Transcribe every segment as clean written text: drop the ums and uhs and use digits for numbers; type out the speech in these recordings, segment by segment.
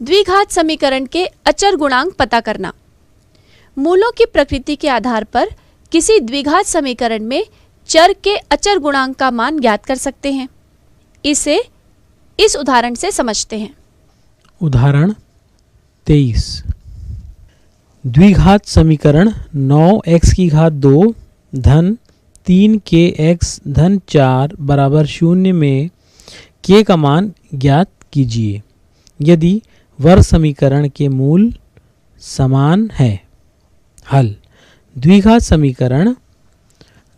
द्विघात समीकरण के अचर गुणांक पता करना। मूलों की प्रकृति के आधार पर किसी द्विघात समीकरण में चर के अचर गुणांक का मान ज्ञात कर सकते हैं। इसे इस उदाहरण से समझते हैं। उदाहरण 23। द्विघात समीकरण 9x की घात 2 धन 3kx धन 4 बराबर 0 में k का मान ज्ञात कीजिए यदि वर्ग समीकरण के मूल समान है। हल। द्विघात समीकरण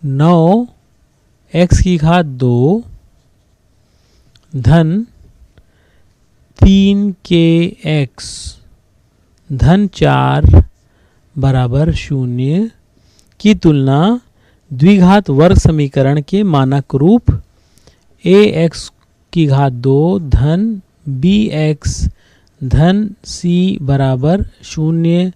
9x की घात 2 धन 3kx धन 4 बराबर 0 की तुलना द्विघात वर्ग समीकरण के मानक रूप ax की घात 2 धन bx धन c बराबर 0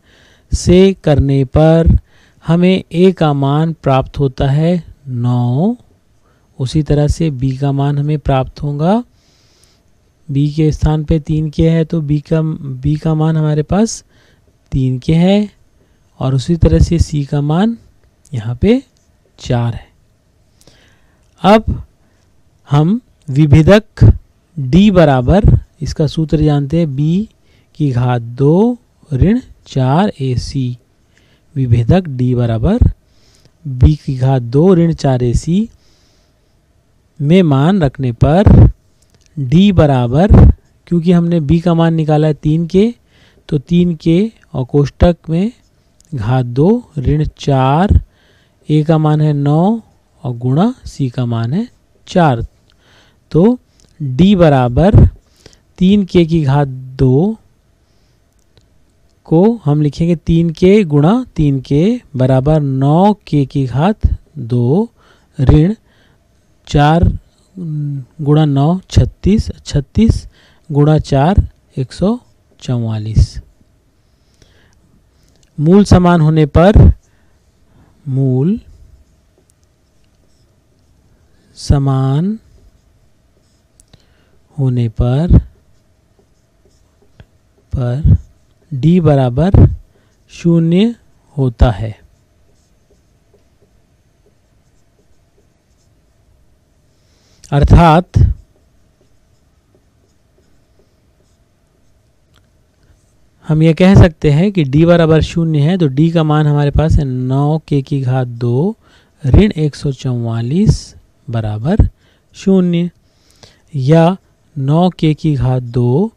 से करने पर हमें a का मान प्राप्त होता है 9। उसी तरह से b का मान हमें प्राप्त होगा, b के स्थान पे 3k है तो b का मान हमारे पास 3k है और उसी तरह से c का मान यहाँ पे 4 है। अब हम विभेदक d बराबर, इसका सूत्र जानते हैं, b की घात 2 ऋण 4ac। विभेदक d बराबर b की घात 2 ऋण 4ac में मान रखने पर d बराबर, क्योंकि हमने b का मान निकाला है 3k तो 3k और कोष्टक में घात 2 ऋण 4, a का मान है 9 और गुणा c का मान है 4। तो d बराबर 3k की घात 2 को हम लिखेंगे 3k गुणा 3k बराबर 9k की घात 2 ऋण 4 गुणा 9 36, 36 गुणा 4 144। मूल समान होने पर, मूल समान होने पर d बराबर 0 होता है। अर्थात हम ये कह सकते हैं कि d बराबर 0 है तो d का मान हमारे पास है 9k की घात 2 ऋण 144 बराबर 0, या 9k की घात 2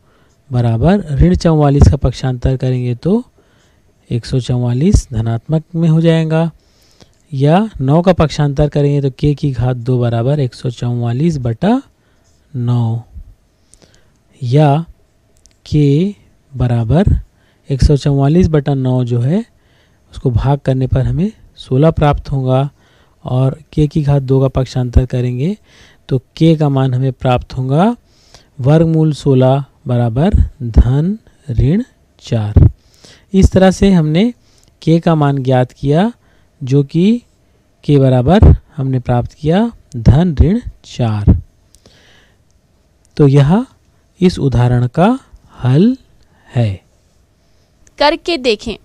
बराबर ऋण 44 का पक्षांतर करेंगे तो 144 धनात्मक में हो जाएगा, या 9 का पक्षांतर करेंगे तो k की घात 2 बराबर 144 बटा 9, या k बराबर 144 बटा 9 जो है उसको भाग करने पर हमें 16 प्राप्त होगा, और k की घात 2 का पक्षांतर करेंगे तो k का मान हमें प्राप्त होगा वर्गमूल 16 बराबर धन ऋण 4। इस तरह से हमने k का मान ज्ञात किया, जो कि k बराबर हमने प्राप्त किया धन ऋण 4। तो यह इस उदाहरण का हल है। करके देखें।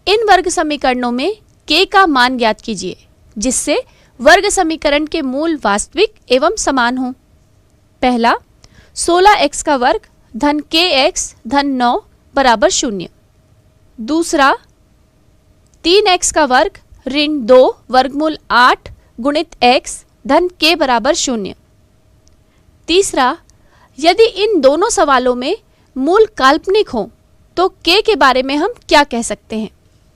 इन वर्ग समीकरणों में k का मान ज्ञात कीजिए जिससे वर्ग समीकरण के मूल वास्तविक एवं समान हों। पहला, 16x का वर्ग धन kx धन 9 बराबर 0। दूसरा, 3x का वर्ग ऋण 2 वर्गमूल 8 गुणित x धन k बराबर 0। तीसरा, यदि इन दोनों सवालों में मूल काल्पनिक हो तो k के बारे में हम क्या कह सकते हैं।